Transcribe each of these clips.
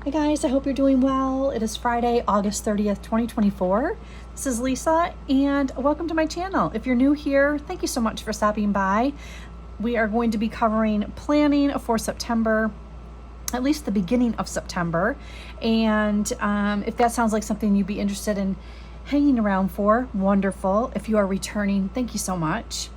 Hi guys, I hope you're doing well. It is Friday, August 30th, 2024. This is Lisa and welcome to my channel. If you're new here, thank you so much for stopping by. We are going to be covering planning for September, at least the beginning of September. And if that sounds like something you'd be interested in hanging around for, wonderful. If you are returning, thank you so much.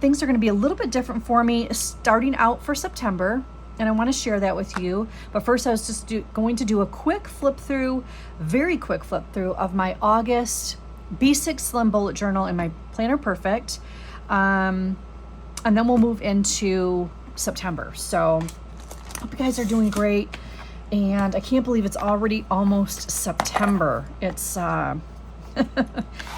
Things are going to be a little bit different for me starting out for September. And I want to share that with you. But first, I was just going to do a quick flip through, very quick flip through of my August B6 Slim Bullet Journal in my Planner Perfect. And then we'll move into September. So hope you guys are doing great. And I can't believe it's already almost September. It's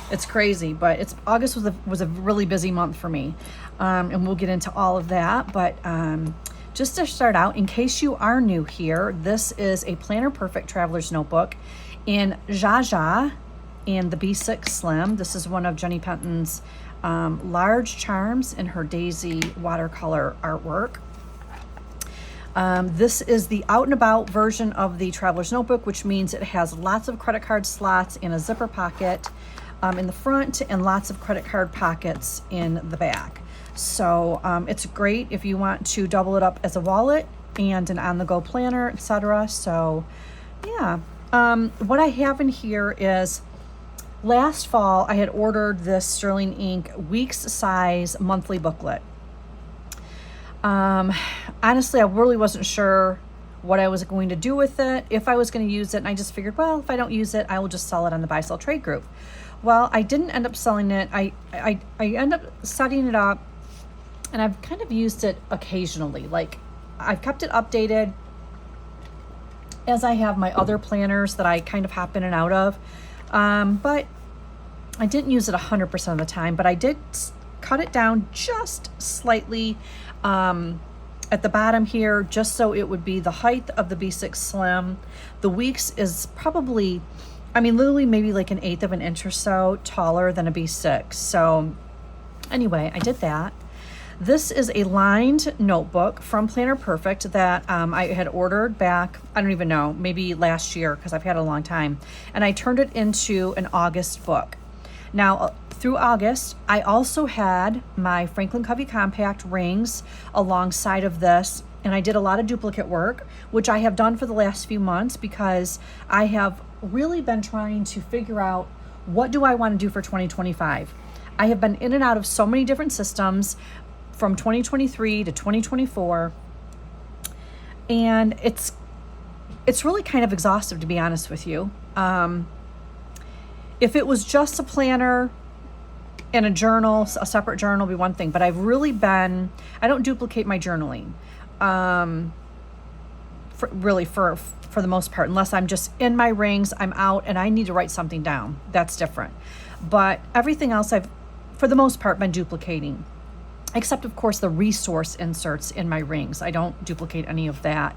it's crazy, but August was a really busy month for me. And we'll get into all of that. But just to start out, in case you are new here, this is a Planner Perfect Traveler's Notebook in Zsa Zsa and the B6 Slim. This is one of Jenny Penton's large charms in her Daisy watercolor artwork. This is the out and about version of the Traveler's Notebook, which means it has lots of credit card slots and a zipper pocket in the front and lots of credit card pockets in the back. So it's great if you want to double it up as a wallet and an on-the-go planner, etc. So yeah, what I have in here is last fall I had ordered this Sterling Ink weeks size monthly booklet. Honestly, I really wasn't sure what I was going to do with it, if I was going to use it, and I just figured, well, if I don't use it, I will just sell it on the Buy Sell Trade group. Well, I didn't end up selling it. I ended up setting it up, and I've kind of used it occasionally. Like, I've kept it updated as I have my other planners that I kind of hop in and out of. But I didn't use it 100% of the time, but I did cut it down just slightly at the bottom here, just so it would be the height of the B6 Slim. The weeks is probably, I mean, literally maybe like 1/8 of an inch or so taller than a B6. So anyway, I did that. This is a lined notebook from Planner Perfect that I had ordered back, I don't even know, maybe last year, because I've had it a long time. And I turned it into an August book. Now, through August, I also had my Franklin Covey Compact rings alongside of this. And I did a lot of duplicate work, which I have done for the last few months because I have really been trying to figure out what do I want to do for 2025. I have been in and out of so many different systems from 2023 to 2024, and it's really kind of exhaustive, to be honest with you. If it was just a planner and a journal, a separate journal, would be one thing, but I've really been, I don't duplicate my journaling for the most part, unless I'm just in my rings, I'm out and I need to write something down. That's different. But everything else I've, for the most part, been duplicating. Except, of course, the resource inserts in my rings. I don't duplicate any of that.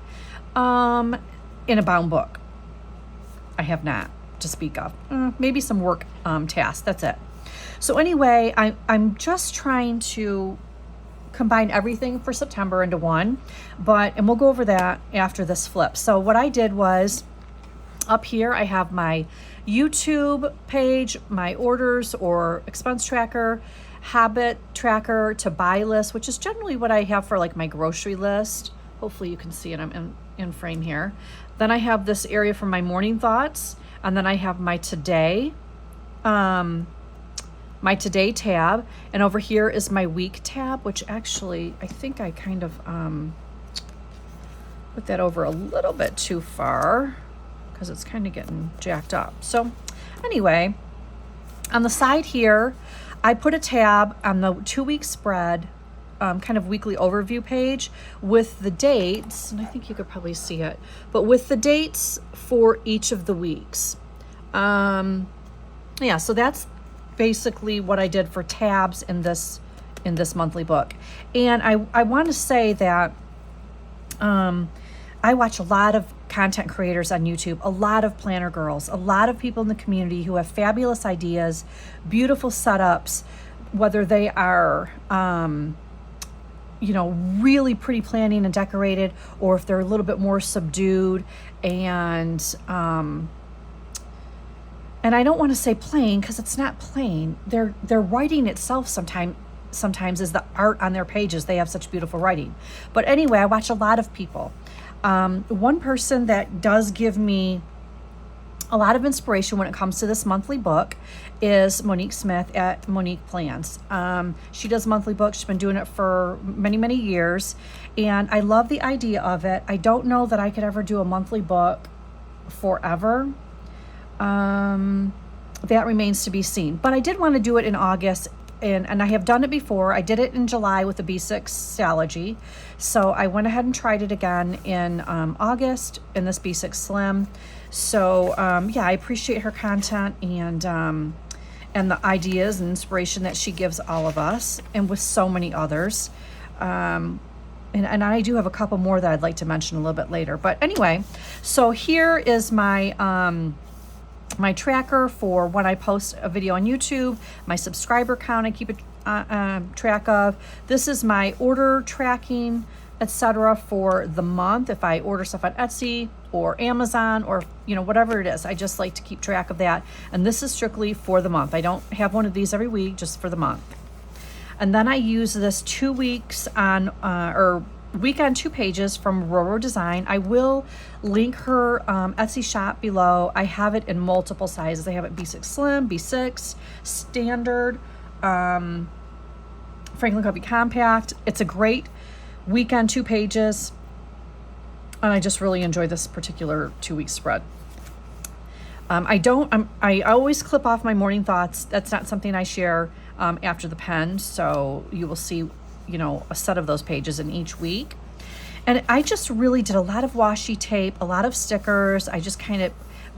In a bound book, I have not to speak of. Maybe some work tasks, that's it. So anyway, I'm just trying to combine everything for September into one, and we'll go over that after this flip. So what I did was, up here I have my YouTube page, my orders or expense tracker, habit tracker to buy list, which is generally what I have for like my grocery list. Hopefully you can see it, I'm in frame here. Then I have this area for my morning thoughts, and then I have my today tab, and over here is my week tab, which actually I think I kind of put that over a little bit too far because it's kind of getting jacked up. So anyway, on the side here I put a tab on the 2-week spread, kind of weekly overview page with the dates, and I think you could probably see it, but with the dates for each of the weeks. Yeah, so that's basically what I did for tabs in this monthly book. And I want to say that I watch a lot of content creators on YouTube, a lot of planner girls, a lot of people in the community who have fabulous ideas, beautiful setups, whether they are you know, really pretty planning and decorated, or if they're a little bit more subdued and I don't want to say plain because it's not plain. Their writing itself sometimes is the art on their pages. They have such beautiful writing. But anyway, I watch a lot of people. One person that does give me a lot of inspiration when it comes to this monthly book is Monique Smith at Monique Plans. She does monthly books. She's been doing it for many, many years. And I love the idea of it. I don't know that I could ever do a monthly book forever. That remains to be seen. But I did want to do it in August, and I have done it before. I did it in July with the B6 Salogy. So I went ahead and tried it again in August in this B6 Slim. So yeah, I appreciate her content and the ideas and inspiration that she gives all of us, and with so many others. And I do have a couple more that I'd like to mention a little bit later. But anyway, so here is my my tracker for when I post a video on YouTube, my subscriber count I keep a track of. This is my order tracking, etc. for the month. If I order stuff on Etsy or Amazon or, you know, whatever it is, I just like to keep track of that. And this is strictly for the month. I don't have one of these every week, just for the month. And then I use this 2 weeks on, or week on 2 pages from Roro Design. I will link her Etsy shop below. I have it in multiple sizes. I have it B6 Slim, B6, Standard, Franklin Covey Compact. It's a great week on 2 pages. And I just really enjoy this particular 2-week spread. I always clip off my morning thoughts. That's not something I share after the pen. So you will see, you know, a set of those pages in each week. And I just really did a lot of washi tape, a lot of stickers. I just kind of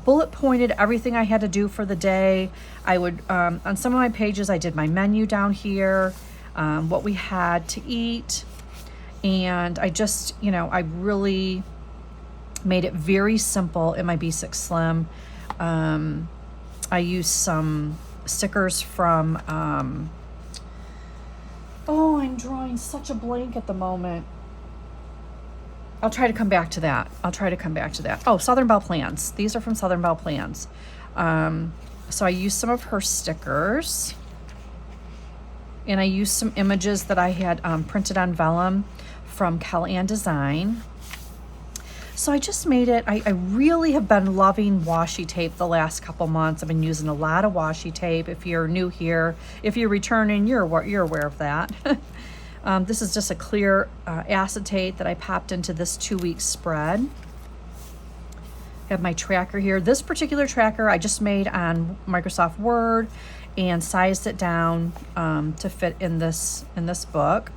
bullet pointed everything I had to do for the day. I would, on some of my pages, I did my menu down here, what we had to eat. And I just, you know, I really made it very simple in my B6 Slim. I used some stickers from, oh, I'm drawing such a blank at the moment. I'll try to come back to that. Oh, Southern Belle Plans. These are from Southern Belle Plans. So I used some of her stickers. And I used some images that I had printed on vellum from Kellyanne Design. So I just made it. I really have been loving washi tape the last couple months. I've been using a lot of washi tape. If you're new here, if you're returning, you're aware of that. This is just a clear acetate that I popped into this 2-week spread. I have my tracker here. This particular tracker I just made on Microsoft Word and sized it down to fit in this book.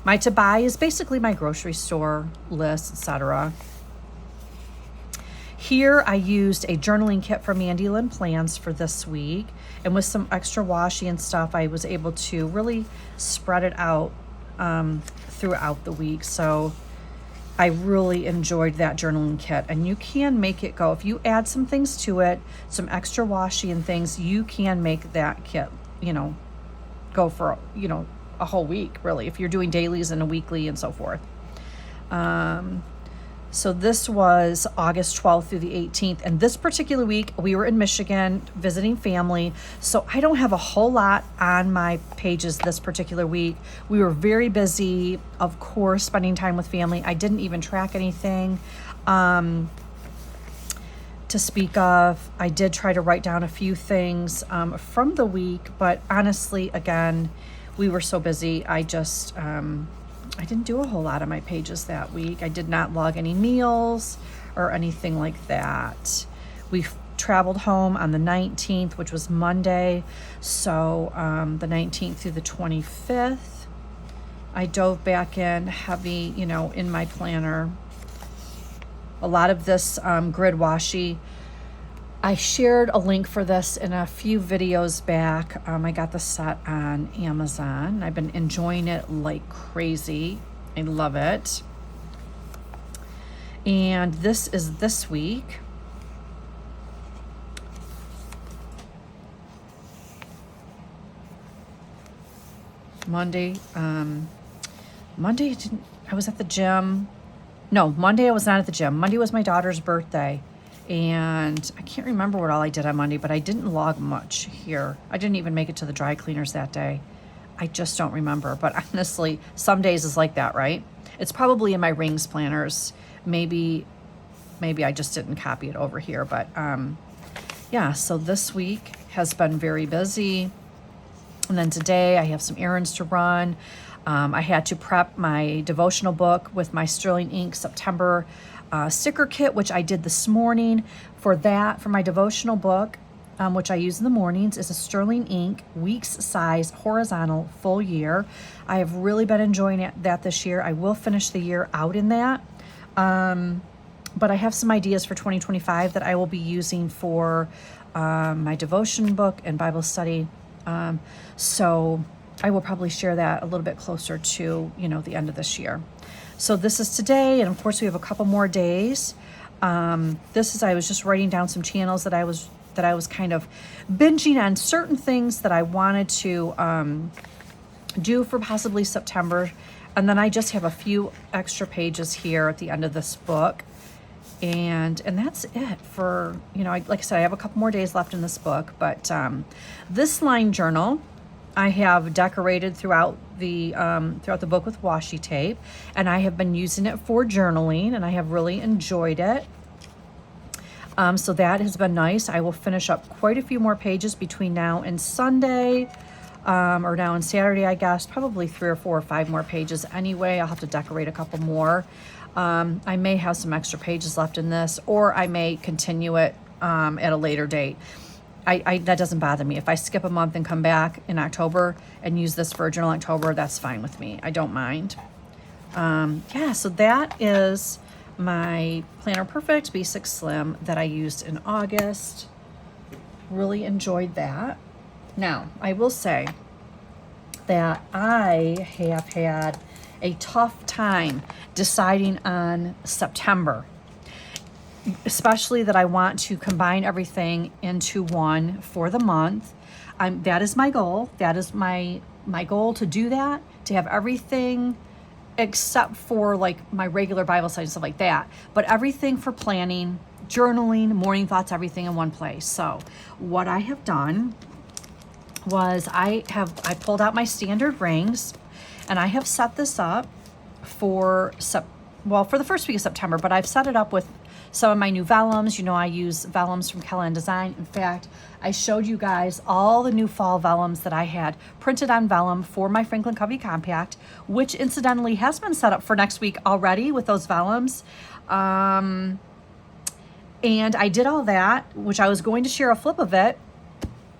My to buy is basically my grocery store list, etc. Here I used a journaling kit from Mandy Lynn Plans for this week, and with some extra washi and stuff, I was able to really spread it out throughout the week. So I really enjoyed that journaling kit, and you can make it go. If you add some things to it, some extra washi and things, you can make that kit, you know, go for, you know, a whole week, really, if you're doing dailies and a weekly and so forth. So this was August 12th through the 18th. And this particular week, we were in Michigan visiting family. So I don't have a whole lot on my pages this particular week. We were very busy, of course, spending time with family. I didn't even track anything to speak of. I did try to write down a few things from the week, but honestly, again, we were so busy. I just, I didn't do a whole lot of my pages that week. I did not log any meals or anything like that. We traveled home on the 19th, which was Monday. So the 19th through the 25th, I dove back in heavy, you know, in my planner. A lot of this grid washi, I shared a link for this in a few videos back. I got the set on Amazon. I've been enjoying it like crazy. I love it. And this is this week. Monday, Monday, I was at the gym. No, Monday I was not at the gym. Monday was my daughter's birthday. And I can't remember what all I did on Monday, but I didn't log much here. I didn't even make it to the dry cleaners that day. I just don't remember. But honestly, some days is like that, right? It's probably in my rings planners. Maybe I just didn't copy it over here. But yeah, so this week has been very busy. And then today I have some errands to run. I had to prep my devotional book with my Sterling Ink September sticker kit, which I did this morning. For my devotional book, which I use in the mornings, is a Sterling Ink weeks size horizontal full year. I have really been enjoying that this year. I will finish the year out in that. But I have some ideas for 2025 that I will be using for my devotion book and Bible study. So I will probably share that a little bit closer to, the end of this year. So this is today, and of course we have a couple more days. I was just writing down some channels that I was kind of binging on certain things that I wanted to do for possibly September. And then I just have a few extra pages here at the end of this book. And that's it for, like I said, I have a couple more days left in this book, but this line journal I have decorated throughout the book with washi tape, and I have been using it for journaling, and I have really enjoyed it. So that has been nice. I will finish up quite a few more pages between now and Sunday, or now and Saturday, I guess, probably 3 or 4 or 5 more pages anyway. I'll have to decorate a couple more. I may have some extra pages left in this, or I may continue it at a later date. That doesn't bother me. If I skip a month and come back in October and use this for a journal October, that's fine with me. I don't mind. So that is my Planner Perfect Basic Slim that I used in August. Really enjoyed that. Now, I will say that I have had a tough time deciding on September, especially that I want to combine everything into one for the month. That is my goal. That is my goal, to do that, to have everything except for like my regular Bible study and stuff like that, but everything for planning, journaling, morning thoughts, everything in one place. So what I have done was I pulled out my standard rings, and I have set this up for the first week of September, but I've set it up with some of my new vellums. I use vellums from Kellyn Design. In fact, I showed you guys all the new fall vellums that I had printed on vellum for my Franklin Covey Compact, which incidentally has been set up for next week already with those vellums. And I did all that, which I was going to share a flip of it,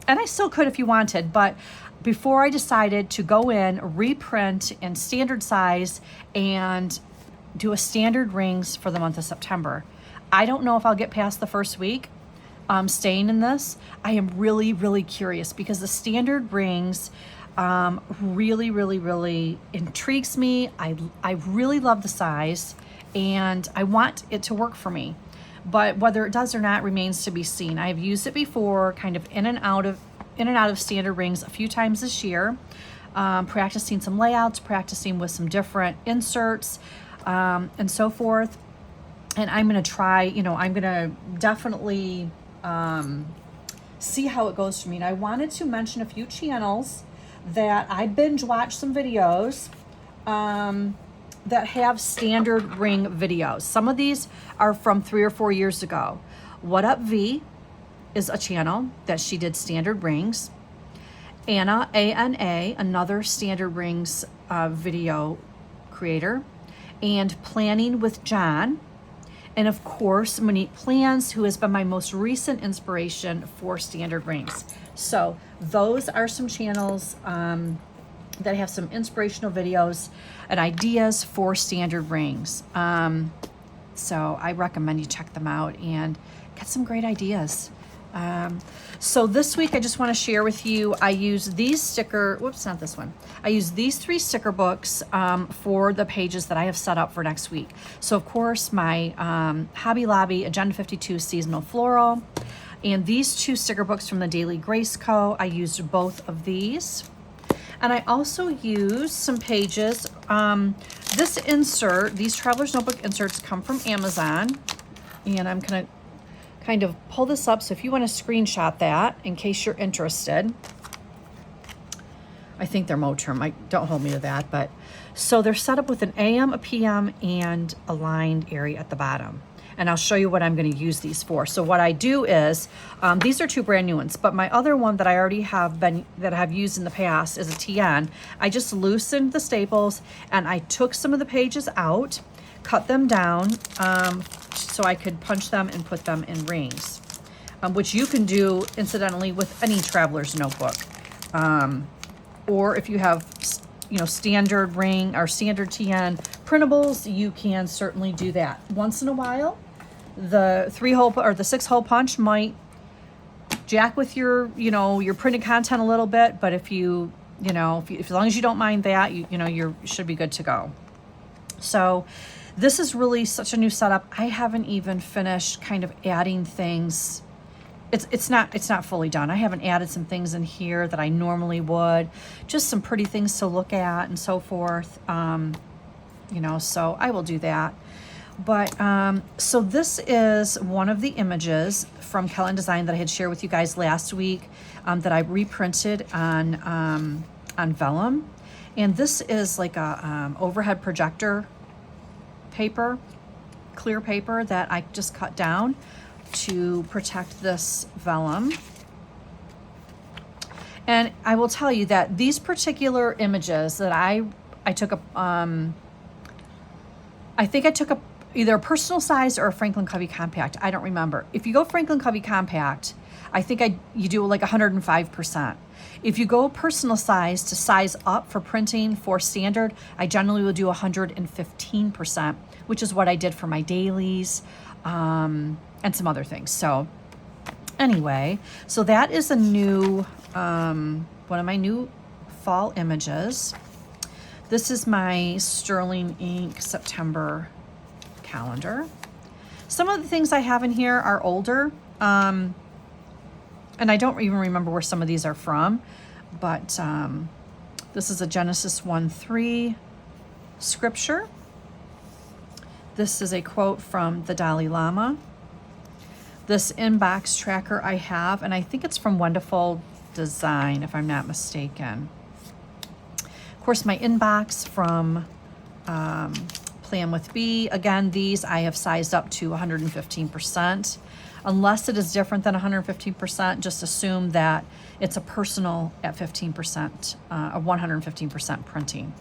and I still could if you wanted, but before I decided to go in, reprint in standard size, and do a standard rings for the month of September. I don't know if I'll get past the first week staying in this. I am really, really curious, because the standard rings really, really, really intrigues me. I really love the size, and I want it to work for me. But whether it does or not remains to be seen. I have used it before, kind of in and out of standard rings a few times this year, practicing some layouts, practicing with some different inserts, and so forth. And I'm going to try, I'm going to definitely see how it goes for me. And I wanted to mention a few channels that I binge watch some videos that have standard ring videos. Some of these are from 3 or 4 years ago. What Up V is a channel that she did standard rings. Anna, A-N-A, another standard rings video creator. And Planning with John. And of course, Monique Plans, who has been my most recent inspiration for standard rings. So those are some channels that have some inspirational videos and ideas for standard rings. So I recommend you check them out and get some great ideas. So this week I just want to share with you, I use these not this one. I use these 3 sticker books for the pages that I have set up for next week. So of course my Hobby Lobby Agenda 52 Seasonal Floral, and these 2 sticker books from the Daily Grace Co. I used both of these. And I also use some pages. This insert, these Traveler's Notebook inserts come from Amazon. And I'm going to kind of pull this up. So if you want to screenshot that in case you're interested. I think they're Moterm. Don't hold me to that. But so they're set up with an AM, a PM, and a lined area at the bottom. And I'll show you what I'm going to use these for. So what I do is, these are two brand new ones, but my other one that I already have that I have used in the past is a TN. I just loosened the staples and I took some of the pages out, cut them down, so I could punch them and put them in rings, which you can do incidentally with any Traveler's Notebook. Or if you have, standard ring or standard TN printables, you can certainly do that. Once in a while, the 3-hole or the 6-hole punch might jack with your, your printed content a little bit, but if you, as long as you don't mind that, you should be good to go. So this is really such a new setup. I haven't even finished kind of adding things. It's not fully done. I haven't added some things in here that I normally would, just some pretty things to look at and so forth. So I will do that. But so this is one of the images from Kellen Design that I had shared with you guys last week, that I reprinted on vellum. And this is like a overhead projector paper, clear paper that I just cut down to protect this vellum. And I will tell you that these particular images that I took a, I think I took either a personal size or a Franklin Covey Compact. I don't remember. If you go Franklin Covey Compact, I think you do like 105%. If you go personal size to size up for printing for standard, I generally will do 115%, which is what I did for my dailies, and some other things. So anyway, so that is a new, one of my new fall images. This is my Sterling Ink September calendar. Some of the things I have in here are older, and I don't even remember where some of these are from, but this is a Genesis 1:3 scripture. This is a quote from the Dalai Lama. This inbox tracker I have, and I think it's from Wonderful Design, if I'm not mistaken. Of course, my inbox from Plan with B. Again, these I have sized up to 115%. Unless it is different than 115%, just assume that it's a personal at 15%, a 115% printing.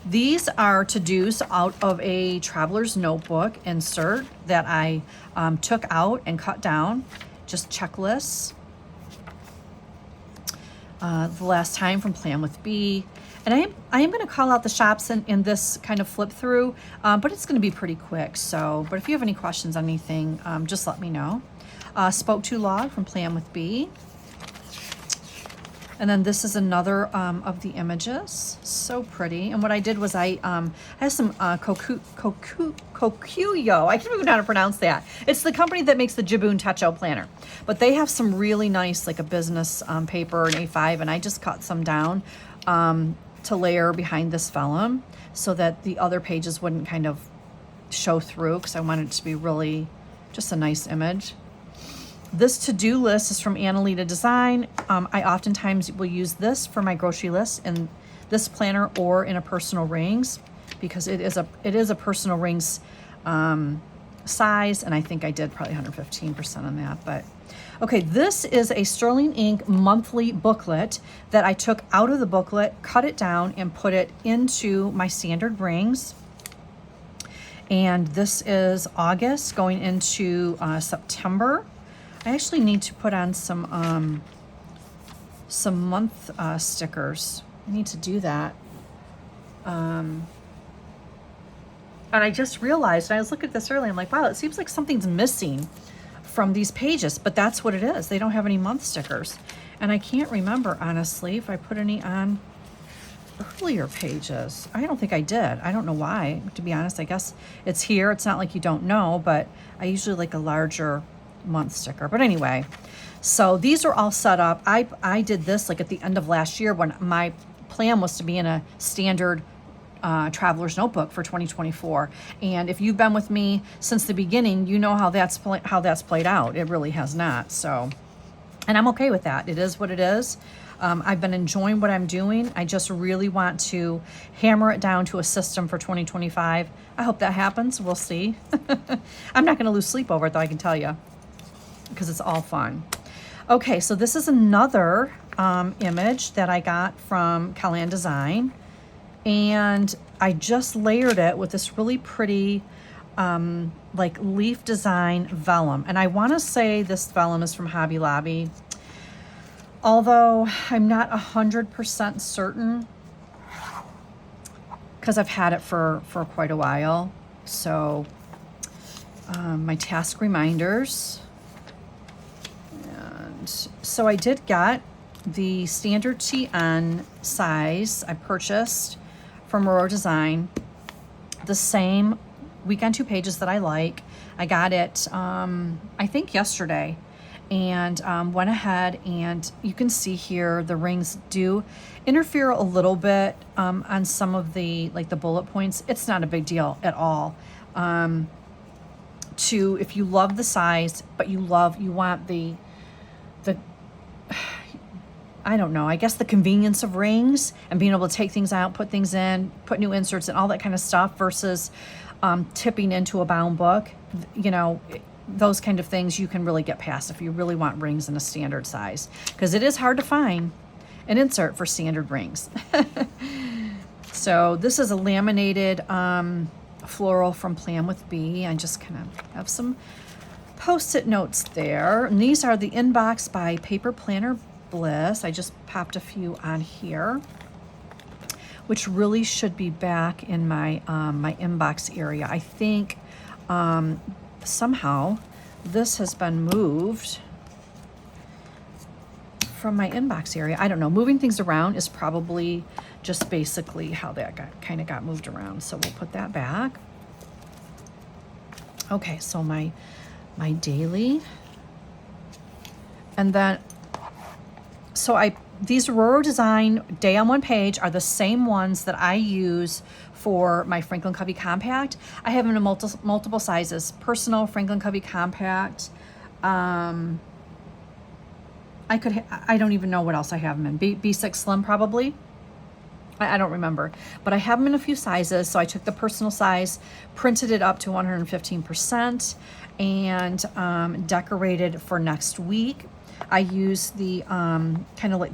These are to-dos out of a Traveler's Notebook insert that I took out and cut down, just checklists. The last time from Plan with B. And I am going to call out the shops in this kind of flip through, but it's going to be pretty quick. So, but if you have any questions on anything, just let me know. Spoke to Log from Plan with B. And then this is another of the images. So pretty. And what I did was I have some Kokuyo. I can't even know how to pronounce that. It's the company that makes the Jibun Techo planner. But they have some really nice, like a business paper, an A5, and I just cut some down to layer behind this vellum so that the other pages wouldn't kind of show through, because I wanted it to be really just a nice image. This to-do list is from Annalita Design. I oftentimes will use this for my grocery list in this planner or in a personal rings, because it is a personal rings size, and I think I did probably 115% on that. But okay, this is a Sterling Ink monthly booklet that I took out of the booklet, cut it down, and put it into my standard rings. And this is August going into September. I actually need to put on some month stickers. I need to do that. And I just realized, and I was looking at this earlier, I'm like, wow, it seems like something's missing from these pages, but that's what it is. They don't have any month stickers. And I can't remember, honestly, if I put any on earlier pages. I don't think I did. I don't know why, to be honest. I guess it's here. It's not like you don't know, but I usually like a larger month sticker. But anyway, So these are all set up. I did this like at the end of last year when my plan was to be in a standard traveler's notebook for 2024. And if you've been with me since the beginning, you know how that's played out. It really has not. So, and I'm okay with that. It is what it is. I've been enjoying what I'm doing. I just really want to hammer it down to a system for 2025. I hope that happens. We'll see. I'm not going to lose sleep over it, though, I can tell you, because it's all fun. Okay, so this is another image that I got from Callan Design, and I just layered it with this really pretty like leaf design vellum. And I want to say this vellum is from Hobby Lobby, although I'm not 100% certain because I've had it for quite a while. So my task reminders. And so I did get the standard TN size I purchased from Aurora Design, the same weekend 2 pages that I like. I got it I think yesterday, and went ahead, and you can see here the rings do interfere a little bit on some of the like the bullet points. It's not a big deal at all. If you love the size but you want the I don't know, I guess the convenience of rings and being able to take things out, put things in, put new inserts and all that kind of stuff versus tipping into a bound book, you know, those kind of things you can really get past if you really want rings in a standard size, because it is hard to find an insert for standard rings. So this is a laminated floral from Plan with Bee. I just kind of have some Post-it notes there. And these are the Inbox by Paper Planner Bliss. I just popped a few on here, which really should be back in my my inbox area. I think somehow this has been moved from my inbox area. I don't know. Moving things around is probably just basically how that kind of got moved around. So we'll put that back. Okay, so my daily, and then these Aurora Design Day on One Page are the same ones that I use for my Franklin Covey Compact. I have them in multiple sizes: personal, Franklin Covey Compact. I don't even know what else I have them in. B6 Slim probably. I don't remember, but I have them in a few sizes. So I took the personal size, printed it up to 115%, and decorated for next week. I use the kind of like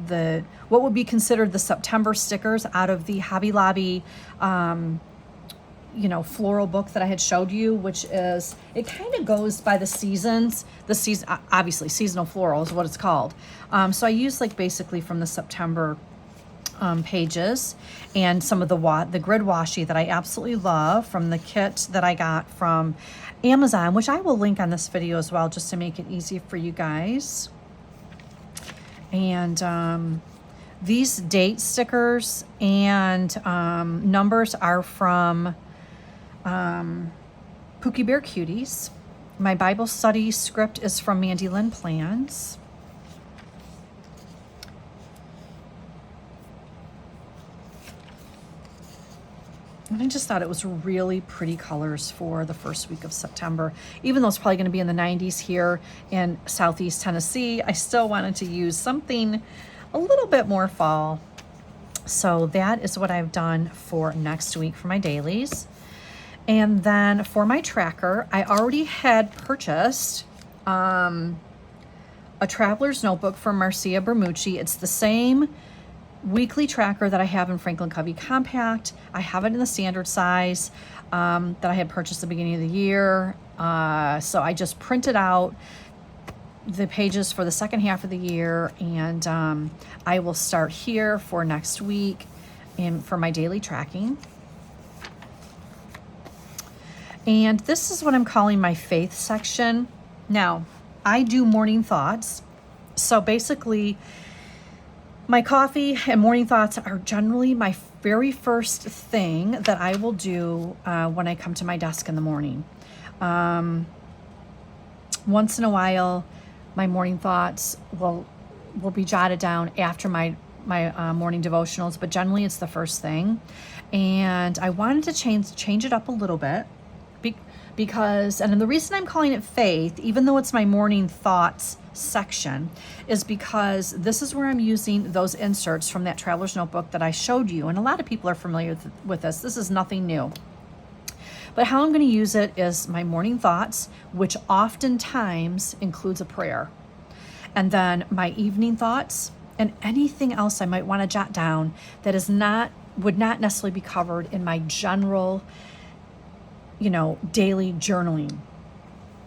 what would be considered the September stickers out of the Hobby Lobby, you know, floral book that I had showed you, which is, it kind of goes by the seasons. The season, obviously, seasonal floral is what it's called. So I use like basically from the September pages, and some of the grid washi that I absolutely love from the kit that I got from Amazon, which I will link on this video as well, just to make it easy for you guys. And these date stickers and numbers are from Pookie Bear Cuties. My Bible study script is from Mandy Lynn Plans. And I just thought it was really pretty colors for the first week of September. Even though it's probably going to be in the 90s here in Southeast Tennessee, I still wanted to use something a little bit more fall. So that is what I've done for next week for my dailies. And then for my tracker, I already had purchased a traveler's notebook from Marcia Bermucci. It's the same weekly tracker that I have in Franklin Covey Compact. I have it in the standard size that I had purchased at the beginning of the year. So I just printed out the pages for the second half of the year, and I will start here for next week for my daily tracking. And this is what I'm calling my faith section. Now, I do morning thoughts. So basically, my coffee and morning thoughts are generally my very first thing that I will do when I come to my desk in the morning. Once in a while, my morning thoughts will be jotted down after my morning devotionals, but generally it's the first thing. And I wanted to change it up a little bit because, and the reason I'm calling it faith, even though it's my morning thoughts section, is because this is where I'm using those inserts from that traveler's notebook that I showed you. And a lot of people are familiar with this. This is nothing new. But how I'm going to use it is my morning thoughts, which oftentimes includes a prayer. And then my evening thoughts and anything else I might want to jot down that would not necessarily be covered in my general, daily journaling.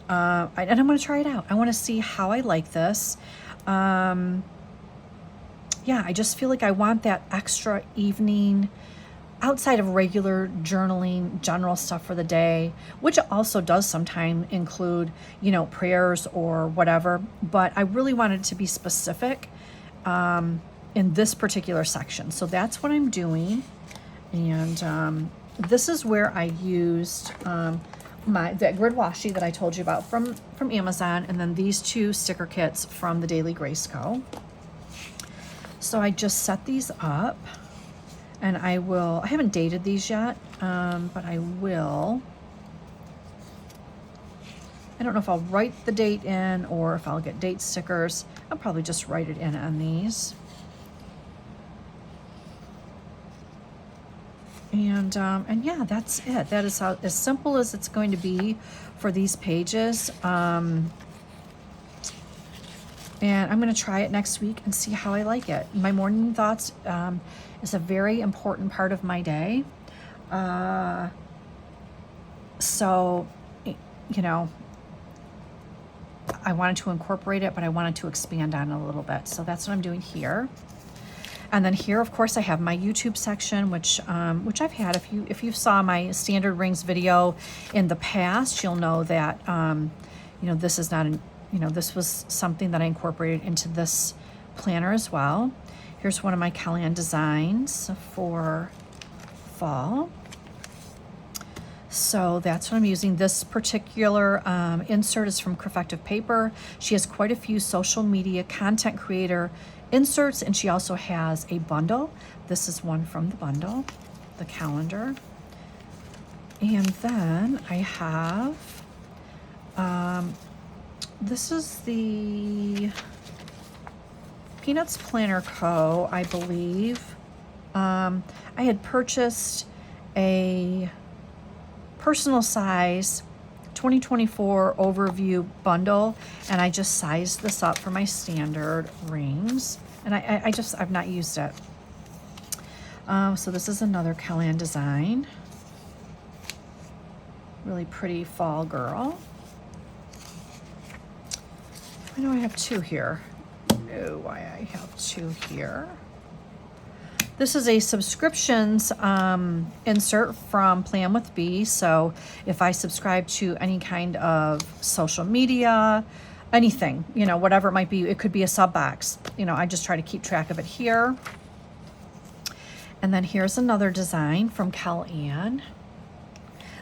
And I'm going to try it out. I want to see how I like this. I just feel like I want that extra evening outside of regular journaling, general stuff for the day, which also does sometimes include, prayers or whatever. But I really wanted to be specific in this particular section. So that's what I'm doing. And this is where I used that grid washi that I told you about from Amazon, and then these two sticker kits from the Daily Grace Co. So I just set these up. And I haven't dated these yet, but I will. I don't know if I'll write the date in or if I'll get date stickers. I'll probably just write it in on these. And yeah, that's it. That is as simple as it's going to be for these pages. And I'm going to try it next week and see how I like it. My morning thoughts is a very important part of my day. So, I wanted to incorporate it, but I wanted to expand on it a little bit. So that's what I'm doing here. And then here, of course, I have my YouTube section, which I've had. If you saw my standard rings video in the past, you'll know that, this is not this was something that I incorporated into this planner as well. Here's one of my Kellyanne designs for fall. So that's what I'm using. This particular insert is from Crefective Paper. She has quite a few social media content creator inserts, and she also has a bundle. This is one from the bundle, the calendar. And then I have, this is the Peanuts Planner Co., I believe. I had purchased a personal size 2024 overview bundle, and I just sized this up for my standard rings, and I've not used it. So this is another Kellyanne design. Really pretty fall girl. I know I have two here. Oh, why I have two here. This is a subscriptions insert from Plan with Bee. So if I subscribe to any kind of social media, anything, whatever it might be, it could be a sub box. I just try to keep track of it here. And then here's another design from Kellyanne.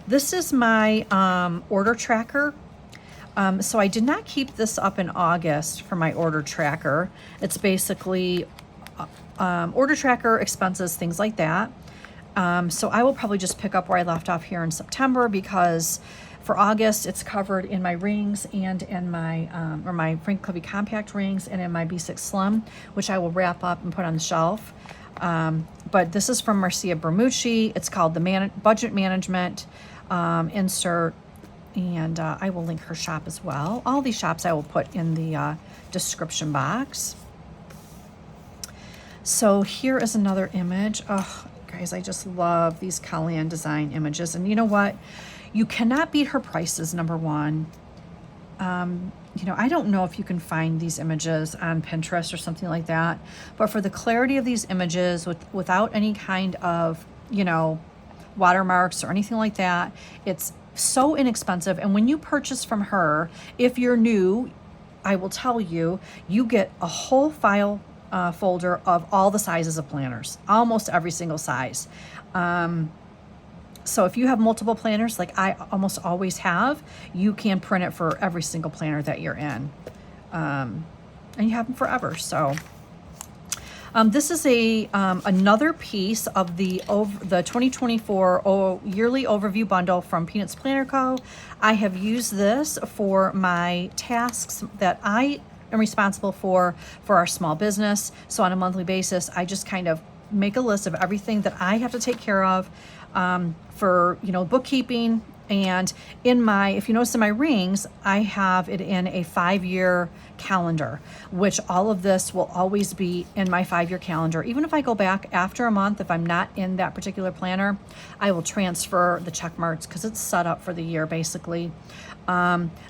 This is my order tracker. So I did not keep this up in August for my order tracker. It's basically order tracker, expenses, things like that. So I will probably just pick up where I left off here in September, because for August it's covered in my rings and in my my Frank Covey compact rings and in my B6 Slim, which I will wrap up and put on the shelf. But this is from Marcia Bermucci. It's called the Budget Management insert, and I will link her shop as well. All these shops I will put in the description box. So here is another image. Oh, guys, I just love these Kellyanne design images. And you know what? You cannot beat her prices, number one. I don't know if you can find these images on Pinterest or something like that, but for the clarity of these images without any kind of, watermarks or anything like that, it's so inexpensive. And when you purchase from her, if you're new, I will tell you, you get a whole file folder of all the sizes of planners, almost every single size. So if you have multiple planners, like I almost always have, you can print it for every single planner that you're in. And you have them forever. So this is a another piece of the 2024 yearly overview bundle from Peanuts Planner Co. I have used this for my tasks that I am responsible for our small business. So on a monthly basis, I just kind of make a list of everything that I have to take care of for, you know, bookkeeping. And in my, if you notice in my rings, I have it in a 5-year calendar, which all of this will always be in my 5-year calendar. Even if I go back after a month, if I'm not in that particular planner, I will transfer the check marks because it's set up for the year basically.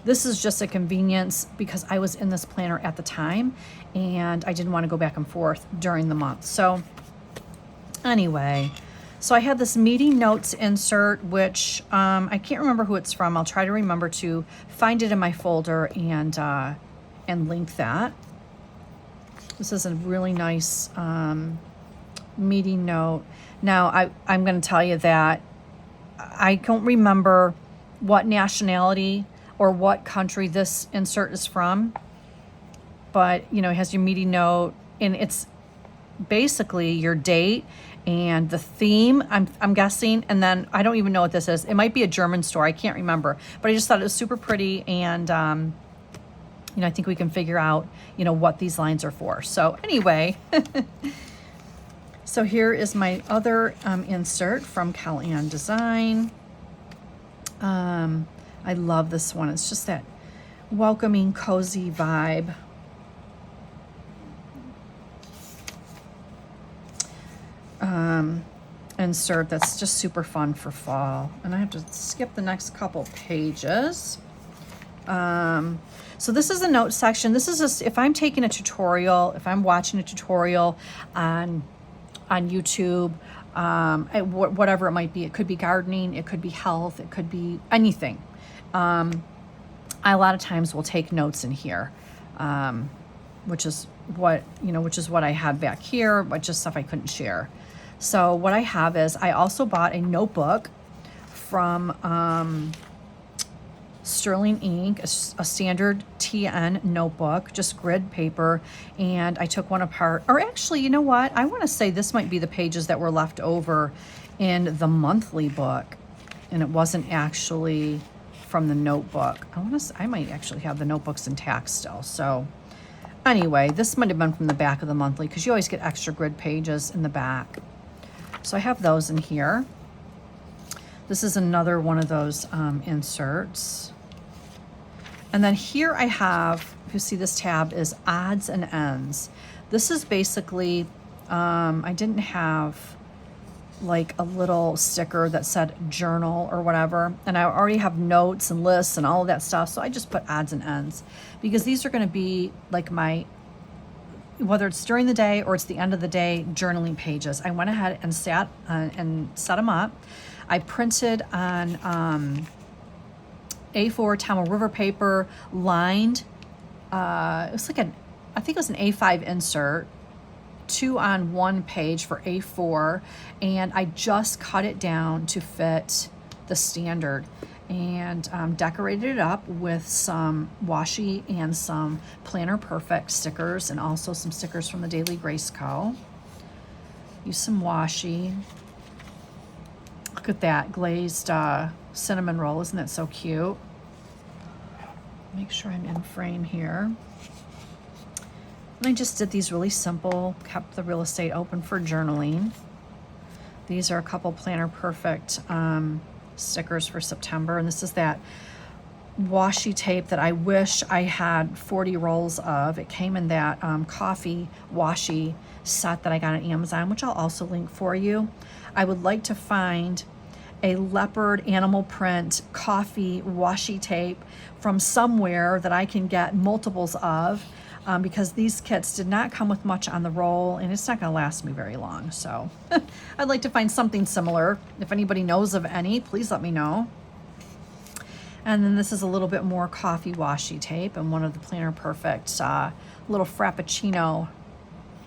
This is just a convenience because I was in this planner at the time and I didn't want to go back and forth during the month. So anyway, so I have this meeting notes insert, which I can't remember who it's from. I'll try to remember to find it in my folder and link that. This is a really nice meeting note. Now, I'm going to tell you that I don't remember what nationality or what country this insert is from, but, you know, it has your meeting note, and it's basically your date and the theme, I'm guessing, and then I don't even know what this is. It might be a German store, I can't remember, but I just thought it was super pretty, and you know, I think we can figure out, you know, what these lines are for. So anyway, so here is my other insert from Cal-Ann Design. I love this one. It's just that welcoming, cozy vibe. Insert that's just super fun for fall, and I have to skip the next couple pages. So this is a note section. This is just if I'm taking a tutorial, if I'm watching a tutorial on YouTube, whatever it might be. It could be gardening, it could be health, it could be anything. I a lot of times will take notes in here, which is what I had back here, but just stuff I couldn't share. So what I have is I also bought a notebook from Sterling Ink, a standard TN notebook, just grid paper, and I took one apart. Or actually, you know what? I want to say this might be the pages that were left over in the monthly book, and it wasn't actually from the notebook. I might actually have the notebooks intact still. So anyway, this might have been from the back of the monthly because you always get extra grid pages in the back. So I have those in here. This is another one of those inserts. And then here I have, if you see this tab, is odds and ends. This is basically, I didn't have like a little sticker that said journal or whatever. And I already have notes and lists and all of that stuff. So I just put odds and ends because these are going to be like my, whether it's during the day or it's the end of the day, journaling pages. I went ahead and set them up. I printed on A4 Tamil River paper, lined. It was like I think it was an A5 insert, 2 on 1 page for A4, and I just cut it down to fit the standard, and decorated it up with some washi and some Planner Perfect stickers, and also some stickers from the Daily Grace Co. Use some washi. Look at that glazed cinnamon roll. Isn't that so cute? Make sure I'm in frame here. And I just did these really simple, kept the real estate open for journaling. These are a couple Planner Perfect stickers for September. And this is that washi tape that I wish I had 40 rolls of. It came in that coffee washi set that I got on Amazon, which I'll also link for you. I would like to find a leopard animal print coffee washi tape from somewhere that I can get multiples of, because these kits did not come with much on the roll, and it's not going to last me very long. So I'd like to find something similar. If anybody knows of any, please let me know. And then this is a little bit more coffee washi tape and one of the Planner Perfect little Frappuccino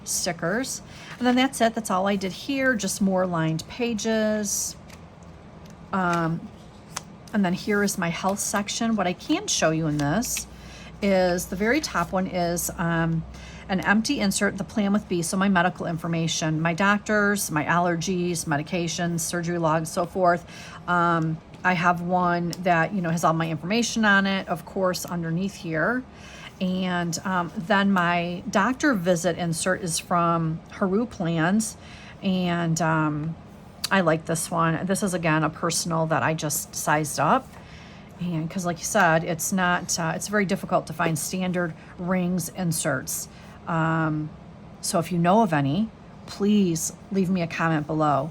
stickers. And then that's it. That's all I did here. Just more lined pages. And then here is my health section. What I can show you in this is, the very top one is an empty insert, the Plan with B, so my medical information, my doctors, my allergies, medications, surgery logs, so forth. I have one that, you know, has all my information on it, of course, underneath here. And then my doctor visit insert is from Haru Plans. And I like this one. This is, again, a personal that I just sized up. And because, like you said, it's not, it's very difficult to find standard rings inserts. So if you know of any, please leave me a comment below.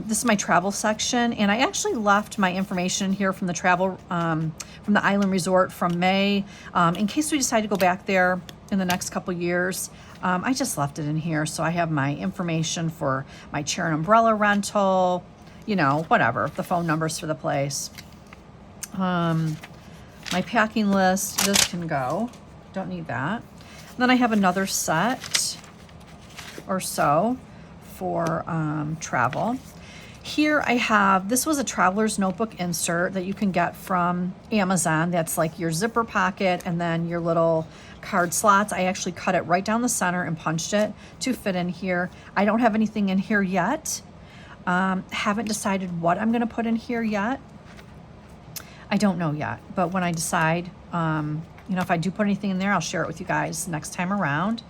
This is my travel section, and I actually left my information here from the travel, from the island resort from May, in case we decide to go back there in the next couple years. I just left it in here, so I have my information for my chair and umbrella rental, you know, whatever, the phone numbers for the place. My packing list, this can go, don't need that. And then I have another set or so for travel. Here I have, this was a traveler's notebook insert that you can get from Amazon. That's like your zipper pocket and then your little card slots. I actually cut it right down the center and punched it to fit in here. I don't have anything in here yet. Haven't decided what I'm gonna put in here yet. I don't know yet, but when I decide, you know, if I do put anything in there, I'll share it with you guys next time around.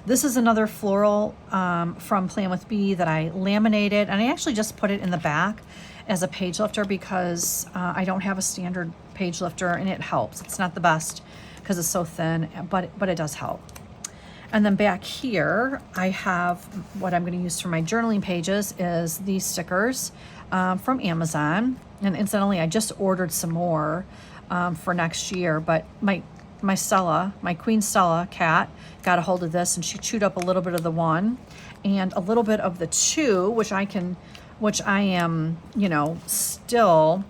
This is another floral from Plan with B that I laminated, and I actually just put it in the back as a page lifter because I don't have a standard page lifter, and it helps. It's not the best because it's so thin, but it does help. And then back here, I have what I'm going to use for my journaling pages is these stickers from Amazon. And incidentally, I just ordered some more for next year, but my Stella, my Queen Stella cat, got a hold of this, and she chewed up a little bit of the one and a little bit of the two, which I am, you know, still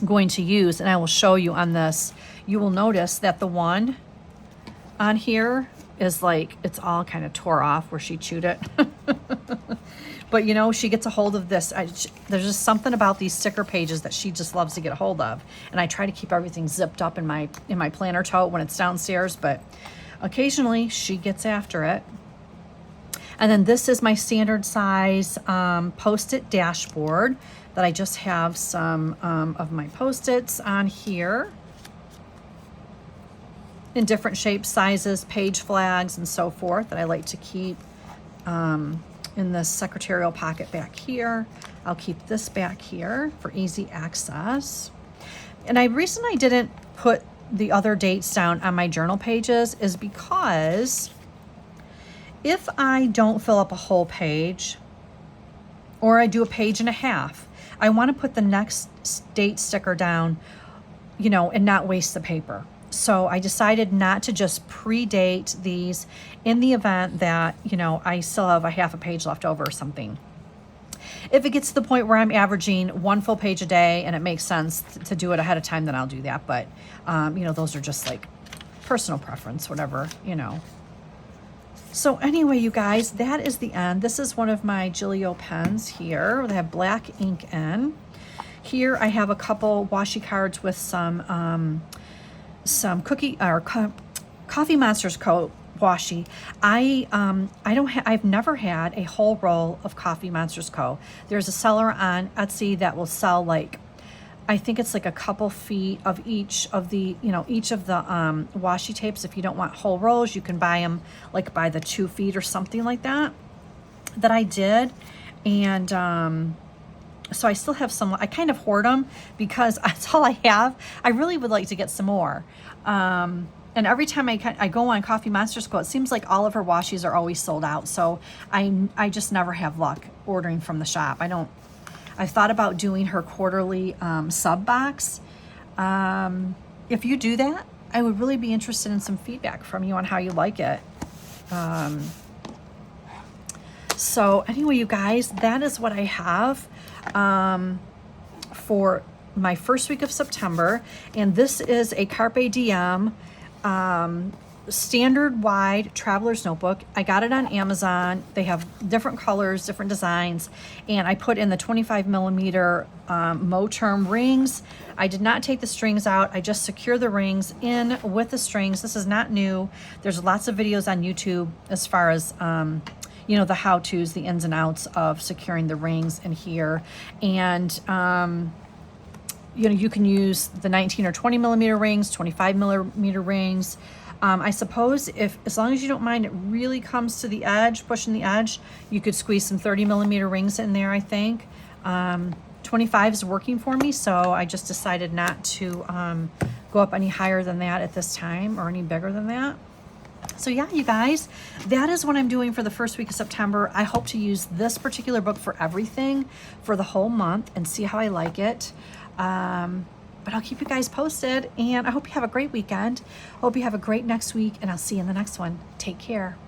going to use, and I will show you on this. You will notice that the one on here is like, it's all kind of tore off where she chewed it. But, you know, she gets a hold of this. There's just something about these sticker pages that she just loves to get a hold of. And I try to keep everything zipped up in my planner tote when it's downstairs, but occasionally she gets after it. And then this is my standard size Post-it dashboard that I just have some of my Post-its on here in different shapes, sizes, page flags, and so forth that I like to keep in this secretarial pocket back here. I'll keep this back here for easy access. And the reason I didn't put the other dates down on my journal pages is because if I don't fill up a whole page, or I do a page and a half, I want to put the next date sticker down, you know, and not waste the paper. So I decided not to just pre-date these in the event that, you know, I still have a half a page left over or something. If it gets to the point where I'm averaging one full page a day and it makes sense to do it ahead of time, then I'll do that. But, you know, those are just like personal preference, whatever, you know. So anyway, you guys, that is the end. This is one of my Gillio pens here. They have black ink in. Here I have a couple washi cards with some cookie or Coffee Monsters Co. washi. I've never had a whole roll of Coffee Monsters Co. There's a seller on Etsy that will sell like, I think it's like a couple feet of each of the, you know, each of the washi tapes. If you don't want whole rolls, you can buy them like by the 2 feet or something like that I did. And so I still have some. I kind of hoard them because that's all I have. I really would like to get some more. And every time I go on Coffee Monsters Co., it seems like all of her washies are always sold out. So I just never have luck ordering from the shop. I thought about doing her quarterly sub box. If you do that, I would really be interested in some feedback from you on how you like it. So anyway, you guys, that is what I have for my first week of September. And this is a Carpe Diem standard wide traveler's notebook. I got it on Amazon. They have different colors, different designs, and I put in the 25 millimeter Moterm rings. I did not take the strings out. I just secure the rings in with the strings. This is not new. There's lots of videos on YouTube as far as you know, the how-tos, the ins and outs of securing the rings in here. And you know, you can use the 19 or 20 millimeter rings, 25 millimeter rings. I suppose if, as long as you don't mind, it really comes to the edge, pushing the edge, you could squeeze some 30 millimeter rings in there, I think. 25 is working for me, so I just decided not to go up any higher than that at this time, or any bigger than that. So yeah, you guys, that is what I'm doing for the first week of September. I hope to use this particular book for everything for the whole month and see how I like it. But I'll keep you guys posted, and I hope you have a great weekend. Hope you have a great next week, and I'll see you in the next one. Take care.